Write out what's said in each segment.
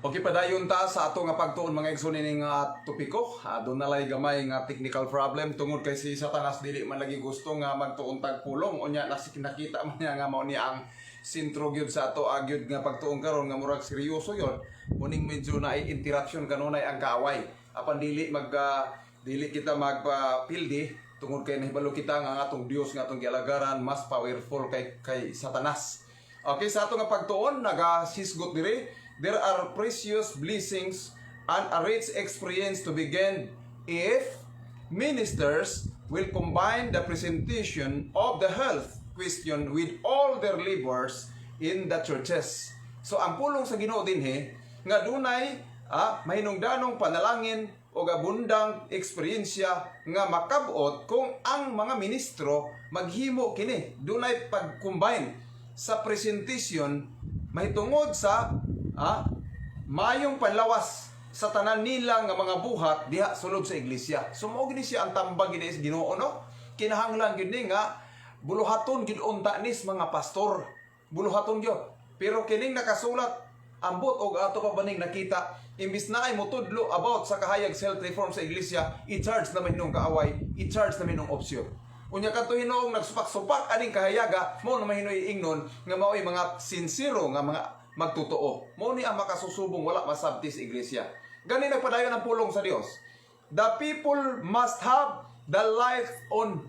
Okay, padayon ta sa ato nga pagtuon mga igsoon ini nga topiko. Doon nalay gamay nga technical problem tungod kay si Satanas dili man lagi gusto nga magtuon tag pulong unya nakita man niya nga mao ni ang sentro gyud sa ato agyud nga pagtuon karon nga murag seryoso yon. Muning medyo na interaction kanunay ang kaaway. Apan dili dili kita magpapildi tungod kay nahibalo kita nga atong Dios nga atong gialagaran mas powerful kay Satanas. Okay, sa ato nga pagtuon nagasisgot diri. There are precious blessings and a rich experience to begin if ministers will combine the presentation of the health question with all their labors in the churches. So ang pulong sa Ginoo dinhi nga dunay mahinungdanong panalangin o abundang eksperyensya nga makabot kung ang mga ministro maghimo kini dunay pag-combine sa presentation mahitungod sa mayong panlawas sa tanan nila nga mga buhat diha sulod sa iglesia. So mao gini siya ang tambag gid sa Ginoo no. Kinahanglan gid ni nga buluhaton gid unta nis mga pastor. Buluhaton gyud. Pero kining nakasulat ambot og ato pa baning nakita imbis na ay motudlo about sa kahayag self reform sa iglesia, i-charge naman nung kaaway, i-charge naman nung opsyon. Unya kadto Hinoong nagsupak-supak aning kahayaga mo naman Hinoy ingnon nga mao'y mga sincero nga mga magtotoo. Mo ni ang makasusubong wala masabti sa iglesia. Gani nagpadayon ang pulong sa Dios. The people must have the life on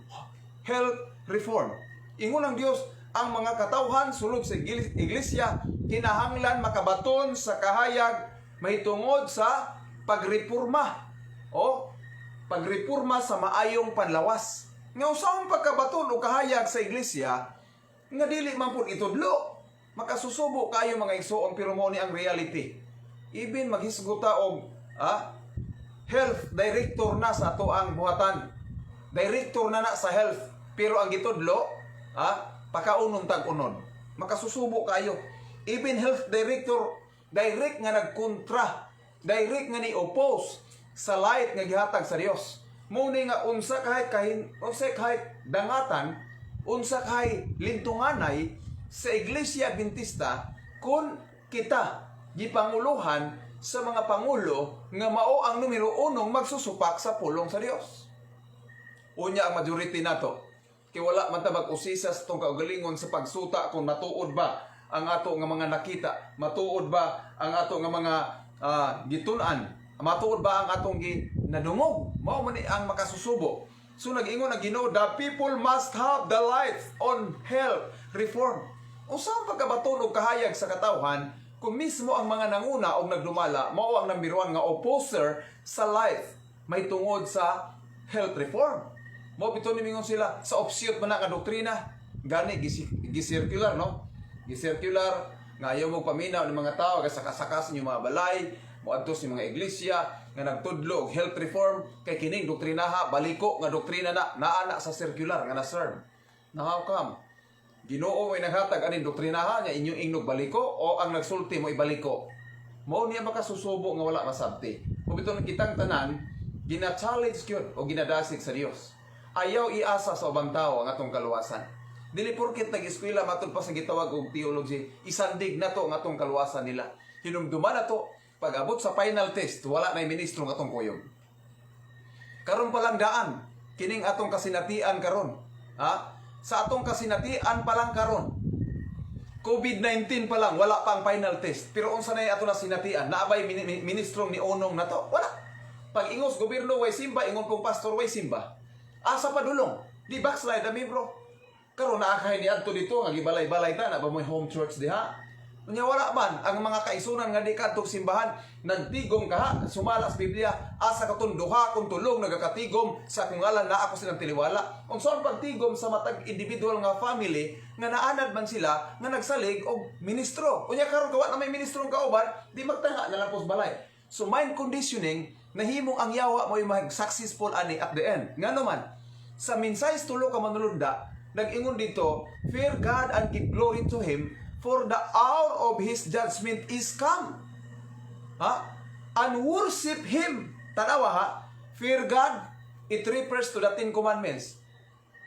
health reform. Ingon ang Dios ang mga katawhan sulod sa iglesia kinahanglan makabaton sa kahayag mahitungod sa pagreporma o pagreporma sa maayong panlawas. Nga usahon pagkabaton o kahayag sa iglesia nga dili man pud itudlo. Makasusubo kayo mga igsoon pero mo ni ang reality. Even maghisguta og health director na sa ato ang buhatan. Director na sa health pero ang gitudlo pakaunon tag unon. Makasusubo kayo. Even health director direct nga nagkontra, direct nga ni oppose sa light nga gihatag sa Dios. Mo ni nga unsa kahit dangatan, unsa kahit lintunganay sa Iglesia Adventista kung kita gipanguluhan sa mga pangulo nga mao ang numero 1 magsusupak sa pulong sa Dios. Unya ang majority nato kay wala man ta mag-usisa sa tong kaugalingon sa pagsuta kung matuod ba ang ato nga mga nakita, matuod ba ang ato nga mga gitun-an, matuod ba ang atong ginadungog, mao man ang makasusubo. So nag-ingon ang Ginoo, the people must have the life on health reform. Usa pagkabaton og kahayag sa katawhan kung mismo ang mga nanguna og nagdumala mao ang number 1 nga opposer sa life may tungod sa health reform. Mao bitaw ni mingon sila sa opsyon man nga doktrina gani gisirkular no. Gisirkular nga ayaw mo paminaw ng mga tao sa kasakas ng mga balay moadto sa mga iglesia nga nagtudlo og health reform kay kining doktrinaha baliko nga doktrina na naana sa circular nga na-serve. Now how come? Ginoo ay naghatag aning doktrinaha nga inyong ingnog baliko o ang nagsulti mo ibaliko. Mao niya makasusubo nga wala masabti. Kung ito kitang tanan, gina-challenge gyud o ginadasig sa Dios. Ayaw iasa sa ubang tao ang atong kaluwasan. Dili porket nag-eskwela matud pa sa gitawag og theology, isandig na to ang atong kaluwasan nila. Hinumduman na to pag-abot sa final test, wala na ministro ng atong kuyog. Karon pa lang daan, kining atong kasinatian karon. Sa atong kasinatian pa lang karon. COVID-19 pa lang, wala pa ang final test. Pero unsa na ato na sinatian? Naabay ministrong ni Onong na to? Wala. Pag ingos gobyerno way simba, ingon pong pastor way simba. Asa pa dulong? Di backslide ami bro. Karon naakahay ni adto dito nga gibalay-balay ta na ba mo home church diha? Unya wala man ang mga kaisunan nga di kadtong simbahan nagtigom ka sumalas Biblia asa katon duha kun tulong nagakatigom sa akong ngalan na ako silang tiliwala. Unsa ang pagtigom sa matag individual nga family nga naanad man sila nga nagsalig og ministro. Unya karon gawa na may ministrong kauban di magtanga na lang pos balay. So mind conditioning nahimong ang yawa mo mag successful ani at the end. Ngano man sa minsayes tulo ka manulunda nag-ingon dito fear God and give glory to Him for the hour of His judgment is come. And worship Him. Tanawa fear God, it refers to the 10 commandments.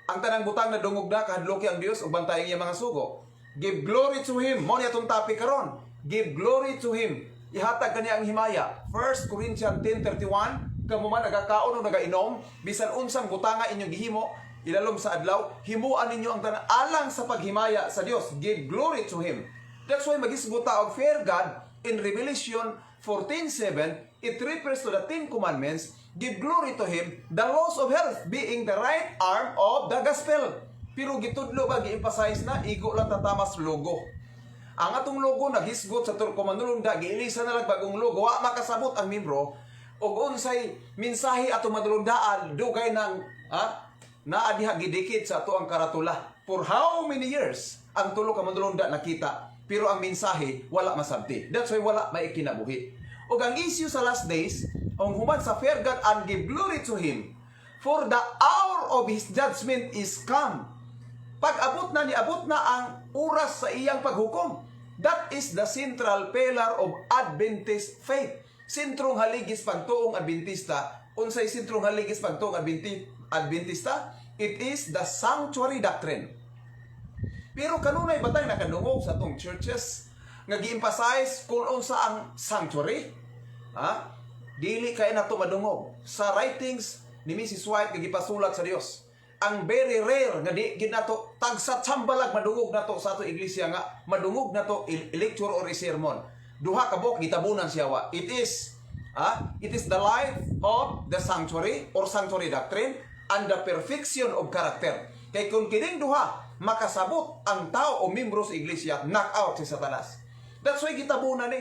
Ang tanang butang na dungog na, kahadloki ang Dios, ug bantayan niya mga sugo. Give glory to Him. Mo ni atong topic karon. Give glory to Him ihatag kaniya ang himaya. 1 Corinthians 10:31, kamo man nagakaon o nagainom, bisan unsang butanga inyong gihimo, ilalom sa adlaw, himuan ninyo ang tanan alang sa paghimaya sa Dios. Give glory to Him. That's why magisguta og fear God in Revelation 14:7, it refers to the 10 commandments. Give glory to Him, the laws of health being the right arm of the gospel. Pero gitudlo ba gi-emphasize na igo lang tatamas logo. Ang atong logo naghisgot sa Turko Manulunda, giilisa na lang bagong logo, wa makasabot ang membro og unsay mensahe ato madulundaan dugay nang naa diha gidikit sa ato ang karatula. For how many years ang tulo ka madulunda nakita, pero ang mensahe wala masabti. That's why wala may kinabuhi. Og ang issue sa last days, ang human sa fear God and give glory to Him, for the hour of His judgment is come. Pag-abot na niabot na ang oras sa iyang paghukom. That is the central pillar of Adventist faith. Sentrong haligis pagtuong Adventista. Unsay sentrong haligis pagtuong Adventista? It is the sanctuary doctrine. Pero kanunay batay nakadungog sa atong churches nga gi-emphasize kung unsa ang sanctuary. Dili kay nato madungog sa writings ni Mrs. White nga gipasulat sa Dios. Ang very rare nga di ginato tagsa chambalag madungog nato sa ato iglesia nga madungog nato lecture or sermon. Duha ka buok gitabunan siya wa. It is the life of the sanctuary or sanctuary doctrine and the perfection of character. Kay kung kining duha makasabot ang tao o membro sa iglesia, knock out si Satanas. That's why gitabunan ni.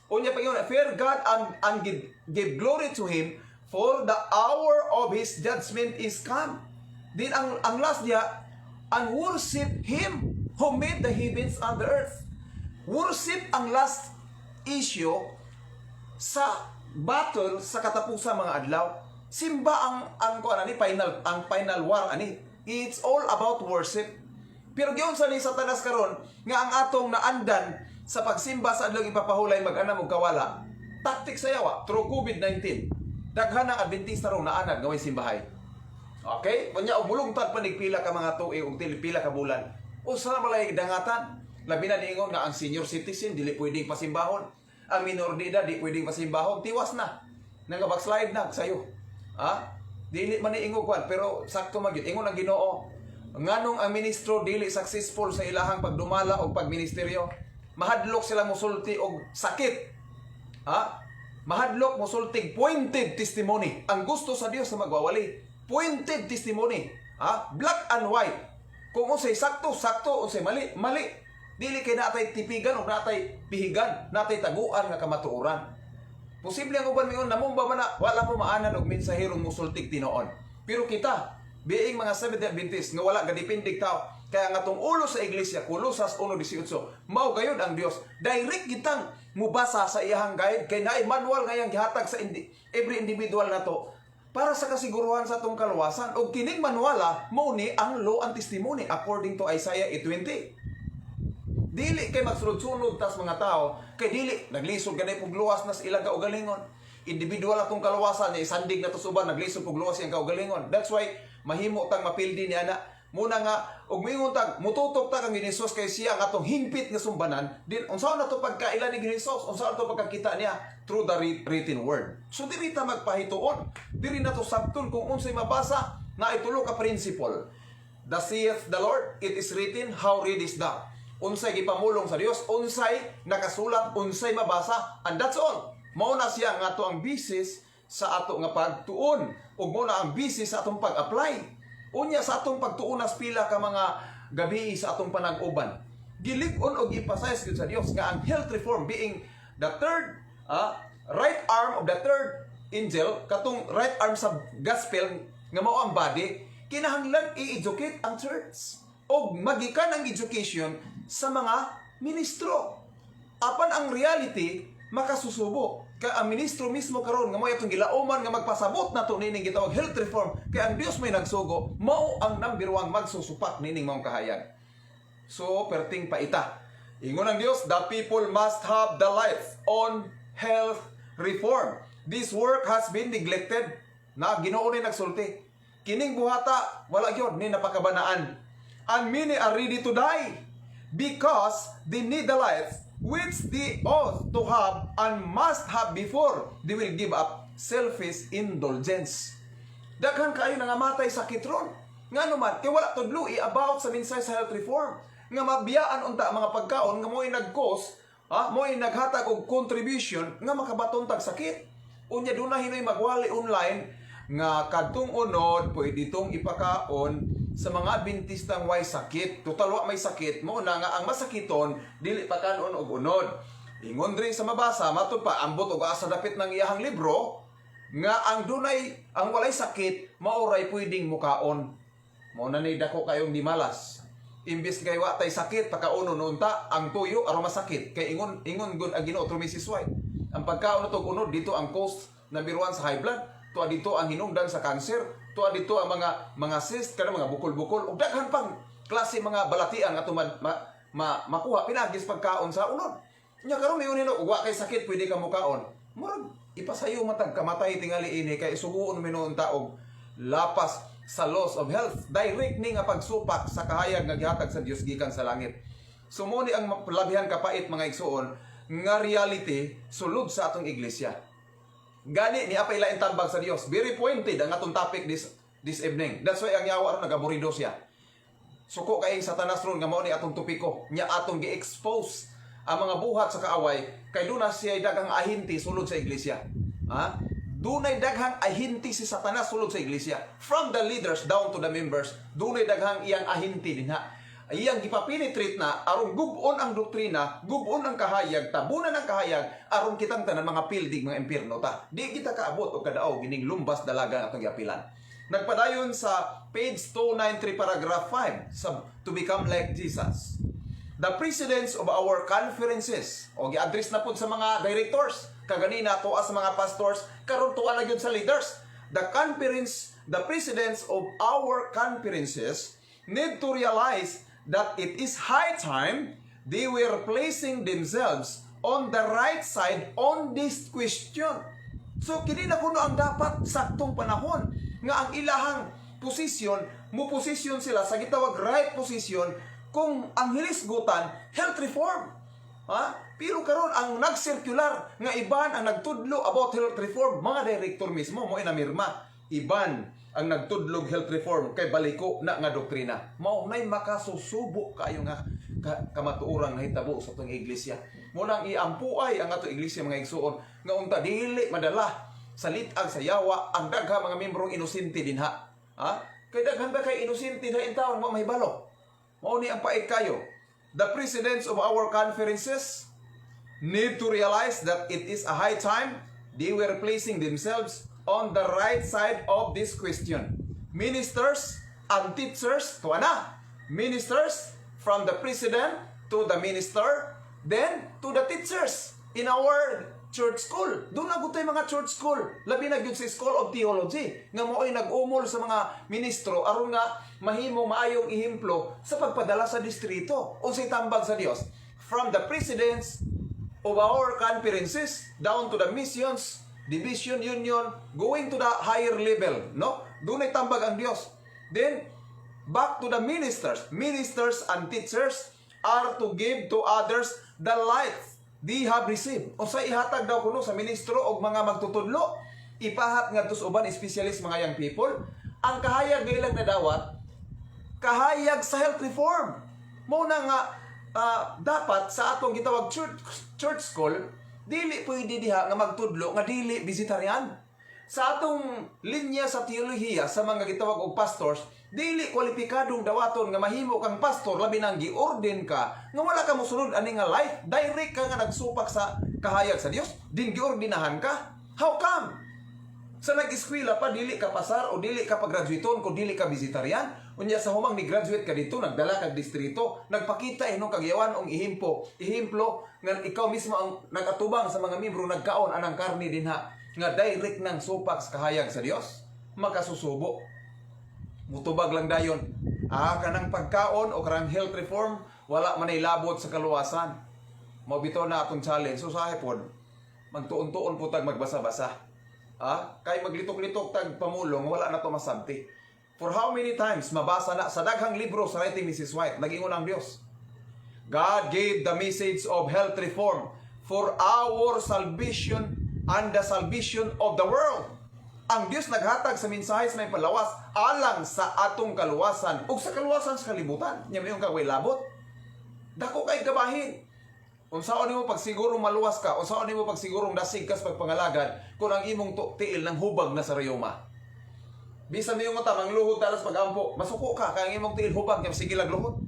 Unya pa yun, fear God and give glory to Him, for the hour of His judgment is come. Din ang last niya, and worship Him who made the heavens and the earth. Worship ang last issue sa battle sa katapusan mga adlaw. Simba ang final war ani. It's all about worship. Pero giyon sa ni Satanas karon nga ang atong naandan sa pagsimba sa adlaw ipapahulay mag-anam og kawala. Tactic sa yawa through COVID-19. Daghan ang Adventista ron naanad nga way simbahay. Okay? Unya og bulungtad panigpila ka mga tuig og pila ka bulan. Usa na malay dangatan. Labi na niingon nga ang senior citizen dili pwedeng pasimbahon. Ang minor de edad di pwedeng pasimbahon. Tiwas na. Nanga-backslide na sayo. Dili man niingog kwan pero sakto magyud ingon ang Ginoo. Nganong ang ministro dili successful sa ilahang pagdumala o pagministeryo? Mahadlok sila mosulti og sakit. Mahadlok mosultig pointed testimony. Ang gusto sa Dios na magwawali, pointed testimony. Black and white. Kung unsay sakto, unsay mali. Dili kay natay tipigan o natay pihigan, natay taguan nga kamatuoran. Posible ang uban mingon namumba man na wala mo maanan og mensaherong musultig tinuon. Pero kita, being mga Seventh-day Adventist nga wala gadipindig tao, kaya nga tong ulo sa iglesia, Colosas 1:18, mao gayud ang Dios. Direct gitang mubasa sa iyang guide kay naay manual nga yang gihatag sa every individual nato para sa kasiguruhan sa atong kaluwasan. Og kining manuala mao ni ang law and testimony according to Isaiah 8:20. Dili kay magsulod-sulod tas mga tao kay dili naglisod kanay pug luwas nas ilang kaugalingon. Individual atong kaluwasan ni sandig na to suban naglisod pug luwas yang kaugalingon. That's why mahimo tang mapildi ni ana. Muna nga og mingon tag mututok ta kang Hesus kay siya ang atong hingpit nga sumbanan. Din unsaon nato pagkaila ni Hesus? Unsaon nato pagkakita niya through the written word. So diri ta magpahituon. Diri nato sabton kung unsay mabasa na itulo ka principle. Thus saith the Lord, it is written, how read is thou? Unsay gipamulong sa Dios, unsay nakasulat, unsay mabasa, and that's all. Mao na siya nga ato ang bisis sa ato nga pagtuon ug mao na ang bisis sa atong pag-apply. Unya sa atong pagtuunas pila ka mga gabi sa atong panag-uban. Gilig-on og emphasize gyud sa Dios nga ang health reform being the third right arm of the third angel, katong right arm sa gospel nga mao ang body, kinahanglan i-educate ang church og magikan ang education sa mga ministro. Apan ang reality makasusubo. Kaya ang ministro mismo karon nga mo itong gilauman nga magpasabot nato nining gitawag health reform. Kaya ang Dios may nagsugo, mao ang number 1 magsusupak nining maong kahayag. So perting paita. Ingon ang Dios, the people must have the life on health reform. This work has been neglected. Na Ginoo ni nagsulti. Kining buhata wala gyud ni napakabanaan. And many are ready to die because they need the life which they ought to have and must have before they will give up selfish indulgence. Daghan kayo nangamatay sakit ron. Nga naman, kaya wala tudlo about sa minsay sa health reform. Nga mabiyaan unta mga pagkaon, nga mo'y nag-cause, mo'y naghatag og contribution, nga makabaton tag sakit. Unya doon na hinoy magwali online, nga kadtong unod, pwede itong ipakaon sa mga Adventistang way sakit. Total wa may sakit, mo na nga ang masakiton, dili pa kanon og unod. Ingon rin sa mabasa, matud pa, ambot og asa dapit ng iyahang libro, nga ang dunay, ang walay sakit, mauray pwedeng mukaon. Mo na ni dako kayong di malas. Imbis kay wa tay sakit, pakaunon unta, ang tuyo, aron masakit. Kay ingon gun ang Ginoo through Mrs. White. Ang pagkaon tog unod, dito ang cause na biruan sa high blood, tuwa dito ang hinungdan sa cancer, tuwa dito ang mga cyst, kada mga bukol-bukol, ug daghan pang klase mga balatian ato makuha pinagis pagkaon sa unod. Nya karon mayon hino, wa kay sakit pwede ka mukaon. Murag ipasayo matag kamatay tingali ini kay suguon minon taog lapas sa loss of health. Direct ni nga pagsupak sa kahayag nga gihatag sa Dios gikan sa langit. Sumuni ang labihan kapait mga igsuon nga reality sulod sa atong iglesia. Gani ni apay lain tambag sa Dios. Very pointed ang atong topic this evening. That's why ang yawa ron nagaburido siya. Suko kay Satanas ron nga mao ni atong topiko. Nya atong gi-expose ang mga buhat sa kaaway kay duna siya daghang ahinti sulod sa iglesia. Dunay daghang ahinti si Satanas sulod sa iglesia. From the leaders down to the members, dunay daghang iyang ahinti dinha. Iyang gipapenetrate na aron gubon ang doktrina, gubon ang kahayag, tabunan ang kahayag aron kitang tanan mga pildig mga impierno ta. Di kita kaabot og kadaog gining lumbas dalaga atong giapilan. Nagpadayon sa page 293 paragraph 5 sa to become like Jesus. The presidents of our conferences, o gi-address na pud sa mga directors, kaganina tuwa sa mga pastors, karon tuwa na gyud sa leaders. The presidents of our conferences need to realize that it is high time they were placing themselves on the right side on this question. So kini na kuno ang dapat saktong panahon nga ang ilahang posisyon, mo posisyon sila sa gitawag right position kung ang hilisgutan health reform. Pero karon ang nag-circular nga iban ang nagtudlo about health reform, mga director mismo mo inamirma. Iban ang nagtudlog health reform kay baliko na nga doktrina. Mao nay makasusubo kayo nga kamatuoran nga hitabo sa atong iglesia. Mo nang iampuay ang ato iglesia mga igsuon nga unta dili madala sa litag sa yawa ang dagha mga membrong inosente dinha. Kay daghan ba kay inosente na in taon mo mahibalo. Mao ni ang pait kayo. The presidents of our conferences need to realize that it is a high time they were placing themselves on the right side of this question. Ministers and teachers, tuwa na. Ministers from the president to the minister, then to the teachers in our church school. Doon na gutay mga church school. Labi na gyud sa School of Theology nga mo'y nag-umol sa mga ministro aron nga mahimo maayong ihimplo sa pagpadala sa distrito. Unsay tambag sa Dios? From the presidents of our conferences down to the missions, division, union, going to the higher level, no? Doon ay tambag ang Diyos. Then, back to the ministers. Ministers and teachers are to give to others the life they have received. O sa ihatag daw kuno sa ministro o mga magtutudlo, ipahat nga tus uban, specialist mga young people, ang kahayag ilang nadawat, kahayag sa health reform. Muna nga, dapat sa atong gitawag church school, dili pwede diha nga magtudlo nga dili vegetarian. Sa atong linya sa teolohiya sa mga gitawag og pastors, dili kwalipikadong dawaton nga mahimo kang pastor labi nang giorden ka nga wala ka mosunod ani nga life, direct ka nga nagsupak sa kahayag sa Dios, din giordinahan ka. How come? Sa nag-eskwela pa dili ka pasar o dili ka pag-graduaton kung dili ka vegetarian? Unya sa humang ni graduate ka dito, nagdala kag distrito, nagpakita inong kagyawan og ihimplo nga ikaw mismo ang nagatubang sa mga membro nagkaon anang karne dinha nga direct nang supak sa kahayag sa Dios, makasusubo. Mutubag lang dayon. Kanang pagkaon o kanang health reform wala man ay labot sa kaluwasan. Mabitaw na atong challenge. So sa pod magtuon-tuon po tag magbasa-basa. Kay maglitok-litok tag pamulong wala na to masabti. For how many times mabasa na sa daghang libro sa writing Mrs. White, nag-ingon ang Dios. God gave the message of health reform for our salvation and the salvation of the world. Ang Dios naghatag sa mensahe sa may palawas alang sa atong kaluwasan ug sa kaluwasan sa kalibutan. Nya mayong kaway labot. Dako kay gabahin. Unsaon nimo pag siguro maluwas ka, unsaon nimo pag siguro dasig ka sa pagpangalagad kung ang imong tiil ng hubag na sa rayuma. Bisan niyo mo tamang luhod talas pagampo, masuko ka kay ang imong tiil hubag nga sige lag luhod.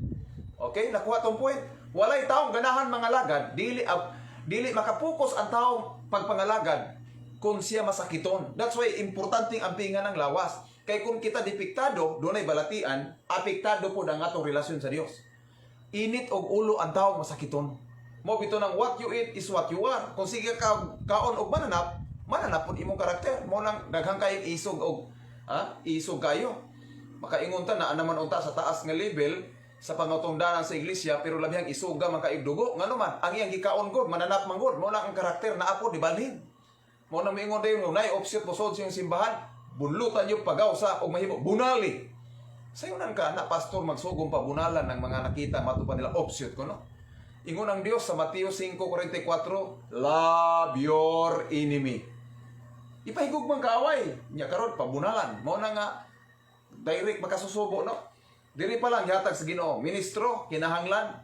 Okay, nakuha tong point. Walay taong ganahan mangalagad, dili makapokus ang taong pagpangalagad kung siya masakiton. That's why importanteng ampingan ng lawas. Kay kung kita dipiktado, dunay balatian, apektado po ang atong relasyon sa Dios. Init og ulo ang taong masakiton. Mo bito ng what you eat is what you are. Kung sige ka kaon og mananap pud imong karakter. Mo nang daghang kayong isog og isog kayo. Makaingon ta na naman unta sa taas nga level sa pangutungdanan sa iglesia pero labihang isuga man kay dugo ngano man ang iyang gikaon god mananap man god mo na ang karakter na ako di balhin. Mo na miingon dayon nay opsyon posod sa simbahan bunlutan yung pagaw sa og mahimo bunali. Sayo nang ka na pastor magsugong pabunalan ng mga nakita matupan nila opsyon ko no. Ingon ang Dios sa Mateo 5:44, love your enemy. Ipahigog man kaaway, nya karon pabunalan. Mao na nga direct makasusubo no. Diri pa lang yatag sa Ginoo, ministro kinahanglan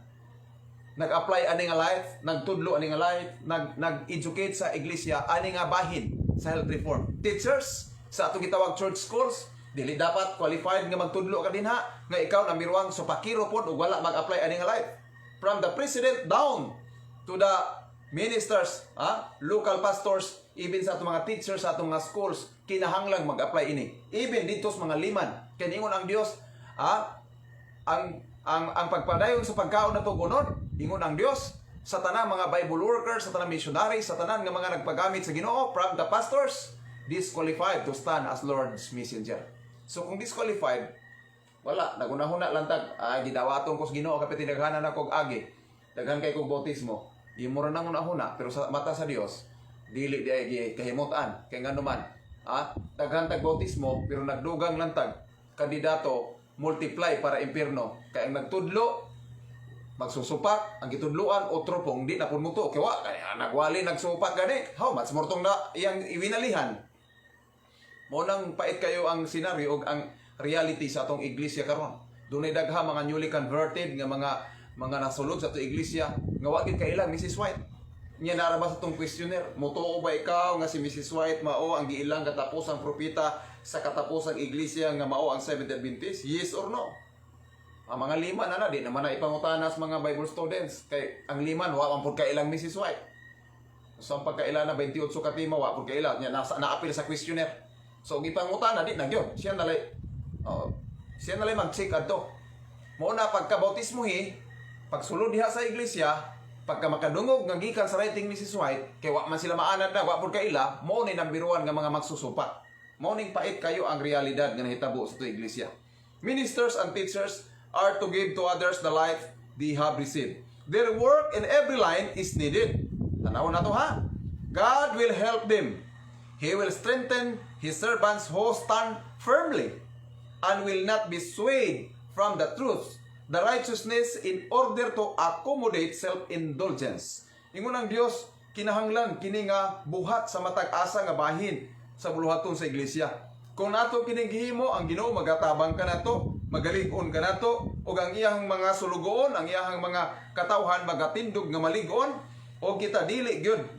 nag-apply ani nga life, nagtudlo ani nga life, nag-educate sa iglesia ani nga bahin sa health reform. Teachers sa atong gitawag church schools, dili dapat qualified nga magtudlo ka dinha nga ikaw number 1 so pakiro pod ug wala mag-apply ani nga life. From the president down to the ministers, local pastors, even sa atong mga teachers sa atong mga schools, kinahanglang mag-apply ini. Even dito sa mga liman, kay ingon ang Dios, ang pagpadayon sa pagkaon na to gunod, ingon ang Dios sa tanang mga Bible workers, sa tanang missionaries, sa tanang nga mga nagpagamit sa Ginoo, from the pastors, disqualified to stand as Lord's messenger. So kung disqualified, wala, nagunahuna lang tag, gidawaton ko sa Ginoo kapit tinaghanan ako og agi. Daghan kay kog bautismo. Di mo ra nang una-una, pero sa mata sa Dios, dili di ay kahimutan kay ngano man. Daghan tag bautismo pero nagdugang lang tag kandidato multiply para impierno. Kay ang nagtudlo magsusupak, ang gitudluan otro pong di na pud muto. Kay wa kay nagwali nagsupak gani. How much mortong na iyang iwinalihan. Mo nang pait kayo ang senaryo og ang reality sa atong iglesia karon. Dunay dagha mga newly converted nga mga nasulod sa atong iglesia nga wa gid kailang Mrs. White. Nya narabas sa atong questionnaire, motuo ba ikaw nga si Mrs. White mao ang giilang katapusang propeta sa katapusang iglesia nga mao ang Seventh-day Adventist? Yes or no? Ang mga lima na di naman na ipangutana sa mga Bible students kay ang liman wa man pud kailang Mrs. White. So ang pagkaila na 28 katima wa pud kailang nya naapil sa questionnaire. So gipangutana di na gyud siya nalay mag-check adto. Mao na pagkabautismohi, pagsulod diha sa iglesia, pagka makadungog nga gikan sa writing ni Mrs. White, kay wa man sila maanad na wa pud kaila, mao ni number 1 nga mga magsusupak. Mao ning pait kayo ang realidad nga nahitabo sa iglesia. Ministers and teachers are to give to others the life they have received. Their work in every line is needed. Tanaw na to ha. God will help them. He will strengthen His servants who stand firmly and will not be swayed from the truth, the righteousness in order to accommodate self-indulgence. Ingon ang Dios, kinahanglan kini nga buhat sa matag asa nga bahin sa buluhaton sa iglesia. Kung nato kining gihimo, ang Ginoo magatabang ka nato, magalig-on ka nato, ug ang iyang mga sulugoon, ang iyang mga katawhan magatindog nga malig-on, o kita dili gyud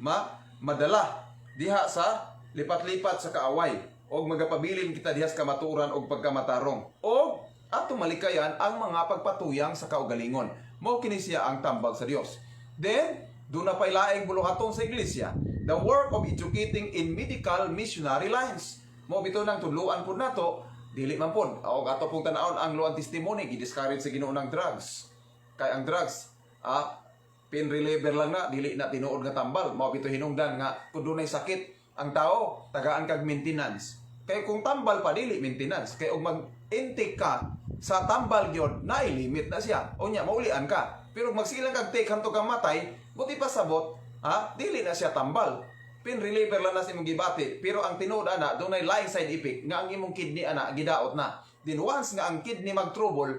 madala diha sa lipat-lipat sa kaaway. Og magapabilin kita dihas kamaturan og pagkamatarong. Og ato malikayan ang mga pagpatuyang sa kaugalingon. Mao kini siya ang tambag sa Dios. Then, doon na pay laing buluhaton sa iglesia, the work of educating in medical missionary lines. Mao bitaw nang tudluan pud nato, dili man pud. Og ato pong tan-awon ang luang testimony gi-discourage sa Ginoo ng drugs. Kay ang drugs, pain reliever lang na, dili na tinuod nga tambal. Mao bitaw hinungdan nga kun dunay sakit ang tao, tagaan kag maintenance. Kaya kung tambal pa, dili maintenance. Kaya kung mag-intake ka sa tambal yun, na-limit na siya. O niya, maulian ka. Pero magsilang kag take hanto kang matay, buti pa sabot, dili na siya tambal. Pain reliever lang na si mong gibati. Pero ang tinuod ana, doon ay lying side effect, nga ang imong kidney ana, gidaot na. Then once nga ang kidney mag-trouble,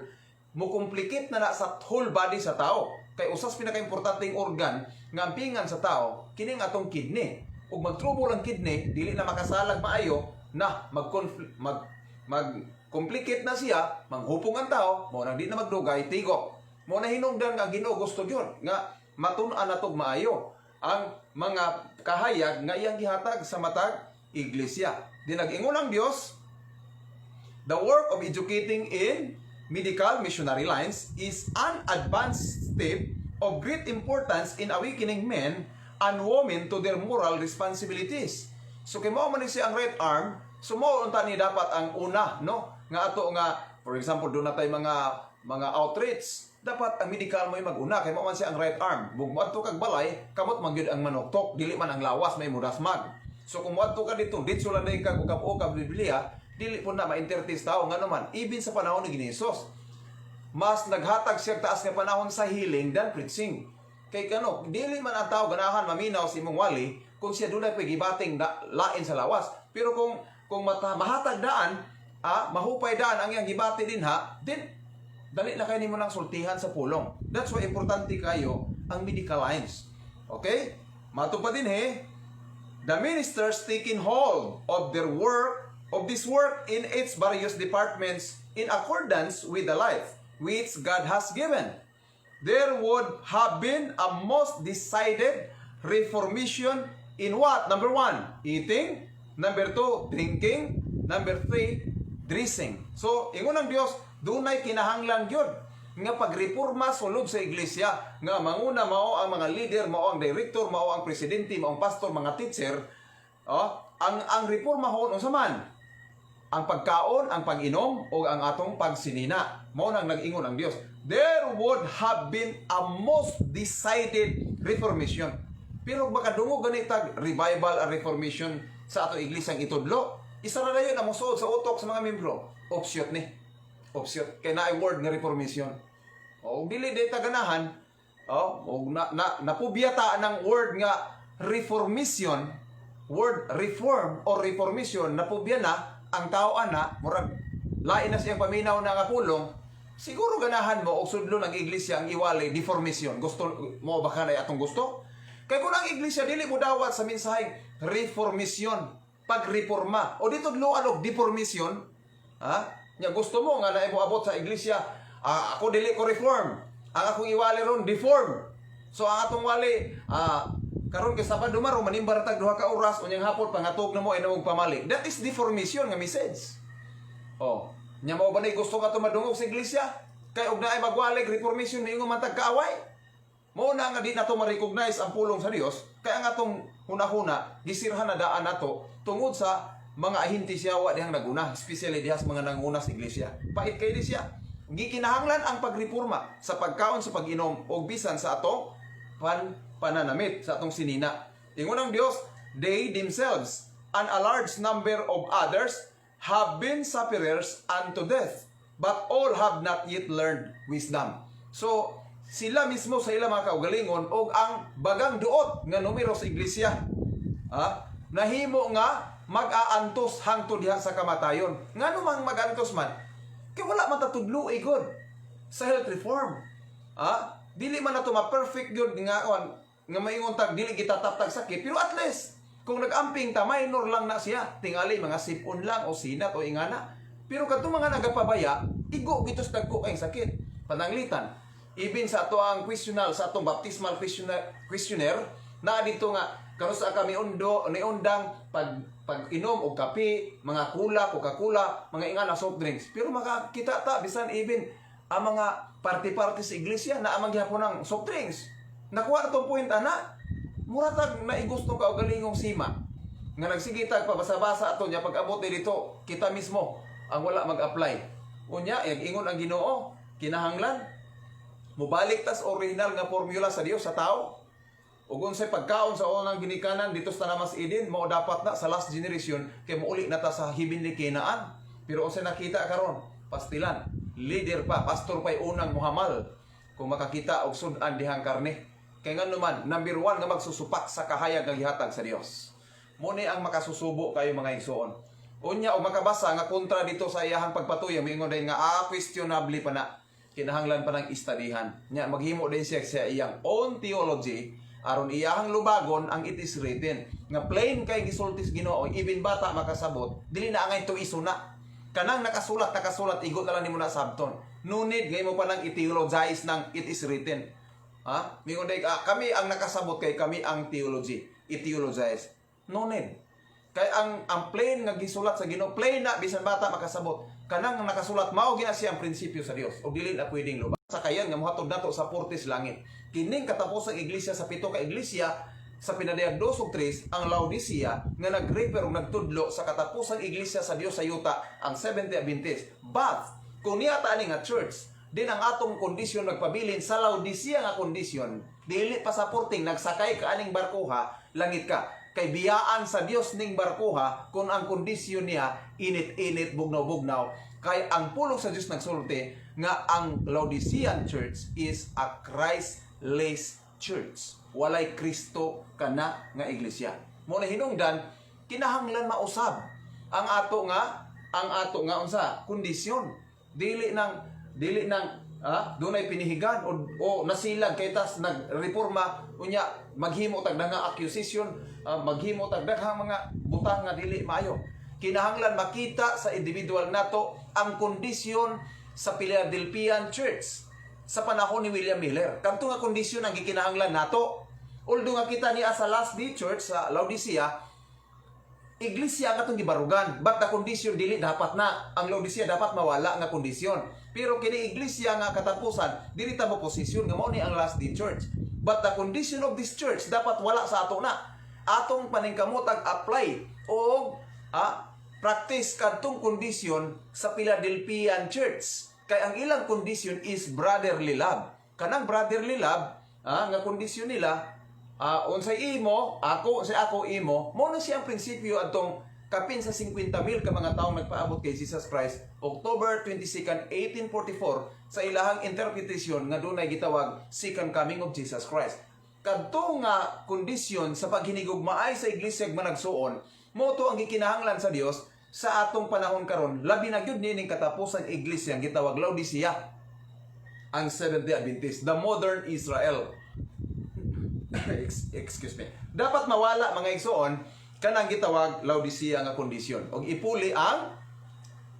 mukomplikate na sa whole body sa tao. Kay usas pinaka-importanteng organ nga ampingan sa tao kini nga atong kidney. Ug magtrouble ang kidney, dili na makasalag maayo na mag-complicate na siya, manghupong ang tao, mo nang di na magdugay tigok. Mo na hinungdan nga Ginoo gusto gyud nga matun-an natog maayo ang mga kahayag nga iyang gihatag sa matag iglesia. Di nag-ingon ang Dios, the work of educating in medical missionary lines is an advanced step of great importance in awakening men and women to their moral responsibilities. So kay mao man siya ang right arm, so mao unta ni dapat ang una, no? Nga ato nga for example do na tay mga outreach, dapat ang medical mo mag-una kay mao man siya ang right arm. Bug moadto kag balay, kamot man gyud ang manuktok, dili man ang lawas may murasmag. So kung moadto ka dito, ditso lang day kag ukab-ukab Biblia, dili po na ma-entertain tao nga naman. Even sa panahon ni Hesus, mas naghatag siya taas nga panahon sa healing than preaching. Kay kano, dili man ang tao ganahan maminaw si imong wali kung siya dunay pagibating lain sa lawas. Pero kung mahatag daan, mahupay daan ang iyang gibati din din dali na kayo nimo nang sultihan sa pulong. That's why importante kayo ang medical lines. Okay? Matupad din the ministers taking hold of their work, of this work in its various departments in accordance with the life which God has given. There would have been a most decided reformation in what? Number 1, eating. Number 2, drinking. Number 3, dressing. So, ingon ng Dios, dunay kinahanglan gyud nga pagreporma sulod sa iglesia nga manguna mao ang mga leader, mao ang director, mao ang presidente, mao ang pastor, mga teacher. Ang reforma hon unsa man? Ang pagkaon, ang pag-inom o ang atong pagsinina. Mao nang nag-ingon ang Dios. There would have been a most decided reformation. Pero baka dungo ganitag revival and reformation sa ato iglesyang itudlo. Isa na dayon ang musuod sa utok sa mga membro. Opsyot ni. Opsyot. Kaya na ay word nga reformation. O dili data ganahan. O napubyata ng word nga reformation. Word reform or reformation napubya na ang tao ana murag lain na siyang paminaw na nga pulong. Siguro ganahan mo og sudlo ng iglesia ang iwalay deformation. Gusto mo baka na atong gusto? Kay kung ang iglesia dili mo dawat sa mensaheng reformation, pagreforma. O dito luan og deformation, nya gusto mo nga naay moabot sa iglesia, ako dili ko reform. Ang akong iwalay ron deform. So ang atong wali, karon kay Sabado maro manimbar tag duha ka oras unyang hapon pangatog na mo ay namog pamali. That is deformation nga message. Nya mao ba nay gusto ka tumadungog sa iglesia? Kay og naay magwalig reformation niingon man tag kaaway. Mao na nga di nato ma-recognize ang pulong sa Dios. Kaya ang atong hunahuna gisirhan na daan nato tungod sa mga ahinti siyawa dihang naguna, especially diha sa mga nanguna sa iglesia. Pait kay di siya. Gikinahanglan ang pagreforma sa pagkaon sa pag-inom o bisan sa atong pananamit sa atong sinina. Ingon ang Dios, they themselves and a large number of others have been sufferers unto death, but all have not yet learned wisdom. So, sila mismo sa ilang mga kaugalingon o ang bagang duot nga numero sa iglesia, nahimo nga mag-aantos hangtod diha sa kamatayon. Nga numang mag-aantos man, kaya wala man tatudlo good sa health reform. Dili man na ito ma-perfect good nga maingon tag dili kita taptag sakit, pero at least kung nag-amping ta minor lang na siya, tingali mga sipon lang o sinat o ingana. Pero kadto mga nagapabaya, igo gitos dagko kay sakit. Pananglitan. Even sa ato ang questionnaire, sa atong baptismal questionnaire, na dito nga karon sa kami niundang pag-inom og kape, mga kula, Coca-Cola, mga ingana soft drinks. Pero makakita ta bisan even ang mga party-party sa iglesia na amang gihapon ng soft drinks. Nakuha na itong point, muratag na igusto ka o galingong sima. Nga nagsigitag pa, basa-basa ato niya, pag-abot dito, kita mismo ang wala mag-apply. Unya, ingon ang Ginoo, kinahanglan, mubalik tas original nga formula sa Dios sa tao. Ug unsay pagkaon sa unang ginikanan dito sa Namas Eden, mao dapat na sa last generation kay mouli na ta sa heavenly Canaan. Pero unsay nakita karon, pastilan, leader pa, pastor pa'y unang muhamal kung makakita og sudan dihang karne. Kaya nga naman, number 1 nga magsusupak sa kahayag nga gihatag sa Dios. Muni ang makasusubo kayo mga igsoon. Unya o makabasa nga kontra dito sa iyahang pagpatuyo, mingon day nga questionable pa na. kinahanglan pa ng istadihan. Nya maghimo din siya sa iyang own theology aron iyahang lubagon ang it is written. Nga plain kay gisultis Ginoo, even bata makasabot, dili na angay to isuna. Kanang nakasulat igo na lang nimo na sabton. No need ngay mo pa nang i-theologize ng it is written. Ha? Mingon day kami ang nakasabot kay kami ang theology, i-theologize. No need. Kay ang plain nga gisulat sa Ginoo, plain na bisan bata makasabot. Kanang nakasulat mao gina siya ang prinsipyo sa Dios. O dili na pwedeng lubag. Sa kayan nga mohatod nato sa Portis langit. Kining katapusang iglesia sa pito ka iglesia sa pinadayag 2 ug 3 ang Laodicea nga nag-refer ug nagtudlo sa katapusang iglesia sa Dios sa yuta ang Seventh-day Adventist. But kung niya ta ani nga church, din ang atong kondisyon nagpabilin sa Laodicea nga kondisyon, dili pa sa porting nagsakay ka aning barkuha, langit ka. Kay biyaan sa Dios ning barkuha kung ang kondisyon niya init-init, bugnaw-bugnaw. Kay ang pulong sa Dios nagsulti nga ang Laodicean church is a Christless church. Walay Kristo kana nga iglesia. Mo na hinungdan kinahanglan mausab ang ato nga unsa kondisyon. Dili nang dunay pinihigan o nasilag kay tas nagreforma unya maghimo tag nga accusation, maghimo tag daghang mga butang nga dili maayo. Kinahanglan makita sa individual nato ang kondisyon sa Philadelphian church sa panahon ni William Miller. Kadto nga kondisyon ang gikinahanglan nato. Although nga kita niya sa last day church sa Laodicea, iglesia nga itong gibarugan. But the condition dili dapat na. Ang Laodicea dapat mawala nga kondisyon. Pero kini iglesia nga katapusan, dili ta mo posisyon nga mao ni ang last day church. But the condition of this church dapat wala sa ato na. Atong paningkamotag apply o practice kadtong kondisyon sa Philadelphian church. Kay ang ilang kondisyon is brotherly love. Kanang brotherly love, nga kondisyon nila, unsay imo, ako imo, mo na siyang prinsipyo atong kapin sa 50,000 ka mga taong nagpaabot kay Jesus Christ, October 22, 1844, sa ilahang interpretasyon nga dunay gitawag second coming of Jesus Christ. Kadto nga kondisyon sa paghinigugmaay sa iglesia nga nagsuon, mo to ang gikinahanglan sa Dios sa atong panahon karon, labi na gyud nining katapusang iglesia nga gitawag Laodicea, ang Seventh-day Adventist, the modern Israel. Excuse me. Dapat mawala mga igsoon kanang gitawag Laodicea nga kondisyon. Og ipuli ang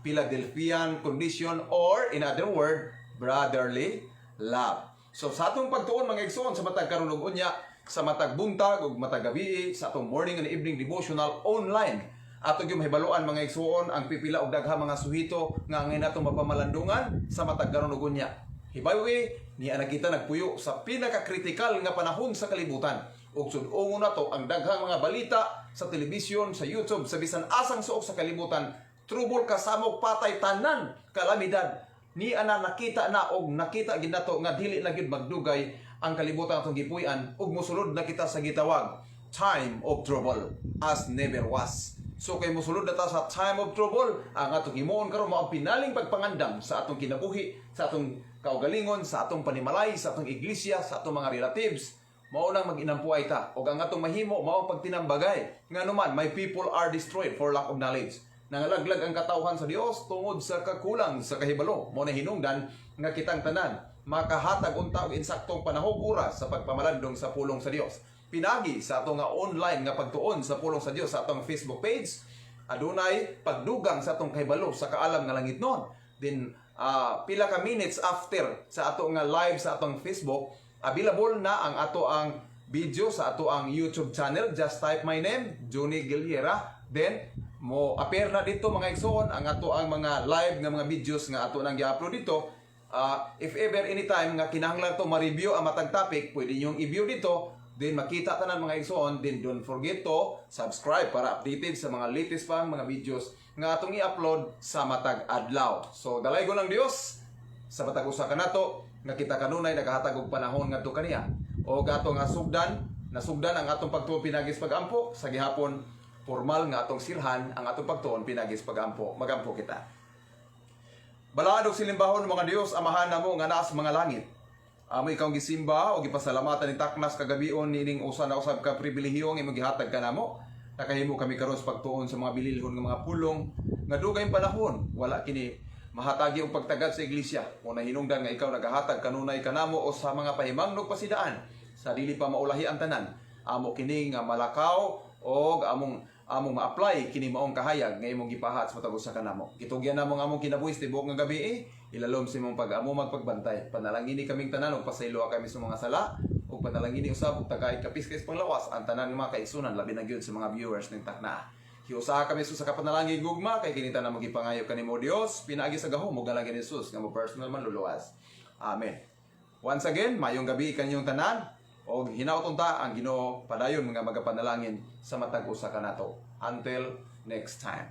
Philadelphian condition or in other word, brotherly love. So sa atong pagtuon mga igsoon sa matag karon ug unya, sa matag buntag ug matag gabi, sa atong morning and evening devotional online, ato gyud mahibaluan mga igsoon ang pipila og daghang mga suhito nga angay natong mapamalandungan sa matag karon ug unya. Hibawi niya nakita nagpuyo sa pinaka-kritikal nga panahon sa kalibutan. Ug sud-ungon nato ang daghang mga balita sa telebisyon, sa YouTube, sa bisan asang suok sa kalibutan, trouble kasamok patay tanan kalamidad. Ni ana nakita na og nakita gid nato nga dili na gyud magdugay ang kalibutan atong gipuy-an ug mosulod na kita sa gitawag time of trouble as never was. So kay mosulod na ta sa time of trouble, ang atong himuon karon mao ang pinaling pagpangandam sa atong kinabuhi, sa atong kaugalingon, sa atong panimalay, sa atong iglesia, sa atong mga relatives. Mao nang mag-inampuay ta ug ang atong mahimo mao ang pagtinambagay. Nganuman my people are destroyed for lack of knowledge. Nangalaglag ang katawhan sa Dios tungod sa kakulang sa kahibalo. Mao na hinungdan nga kitang tanan makahatag unta og insaktong panahon oras sa pagpamalandong sa pulong sa Dios. Pinagi sa atong nga online nga pagtuon sa pulong sa Dios sa atong Facebook page, adunay pagdugang sa atong kahibalo sa kaalam nga langit nun. Then pila ka minutes after sa ato nga live sa atong Facebook, available na ang ato ang video sa ato ang YouTube channel. Just type my name, Johnny Giliera. Then mo appear na dito mga igsoon ang ato ang mga live nga mga videos nga ato nang gi-upload dito. If ever anytime nga kinahanglan to ma-review ang matag topic, pwede niyo i-view dito. Then makita tanan mga igsoon. Then don't forget to subscribe para updated sa mga latest pang mga videos nga atong i-upload sa matag adlaw. So dalay ko ng Dios sa matag usa kanato nga kita kanunay nagahatag og panahon ngadto kaniya. O gato nga nasugdan ang atong pagtuon pinagis pagampo sa gihapon formal nga atong silhan ang atong pagtuon pinagis pagampo. Magampo kita. Balaad og silimbahon mga Dios amahan namo nga naa sa mga langit. Amo ikaw gisimba o gipasalamatan ni taknas kagabion nining usa na usab ka pribilehiyo nga imong gihatag kanamo. Nakahimo kami karon sa pagtuon sa mga bililhon nga mga pulong nga dugay panahon wala kini mahatagi og pagtagad sa iglesia. Kung nahinungdan nga ikaw nagahatag kanunay kanamo o sa mga pahimangnog pasidaan sa dili pa maulahi ang tanan, amo kini nga malakaw o among ma-apply kini maong kahayag nga imong gipahat sa matag usa kanamo. Gitugyan namong among kinabuhis tibuok nga gabi ilalom sa imong pag-amo magpagbantay. Panalangini kaming tanan og pasaylo kami sa mga sala ug panalangini usab og tagay kapis kay panglawas ang tanan ng mga kaigsunan labi na gyud sa mga viewers ning takna. Hiusaha kami sa kapanalangin gugma kay kinita na magipangayo kanimo Dios pinaagi sa gahom ug galagi ni Jesus nga mo personal man luluwas. Amen. Once again, mayong gabi kanyong tanan og hinaut unta ang Ginoo padayon mga magapanalangin sa matag usa kanato. Until next time.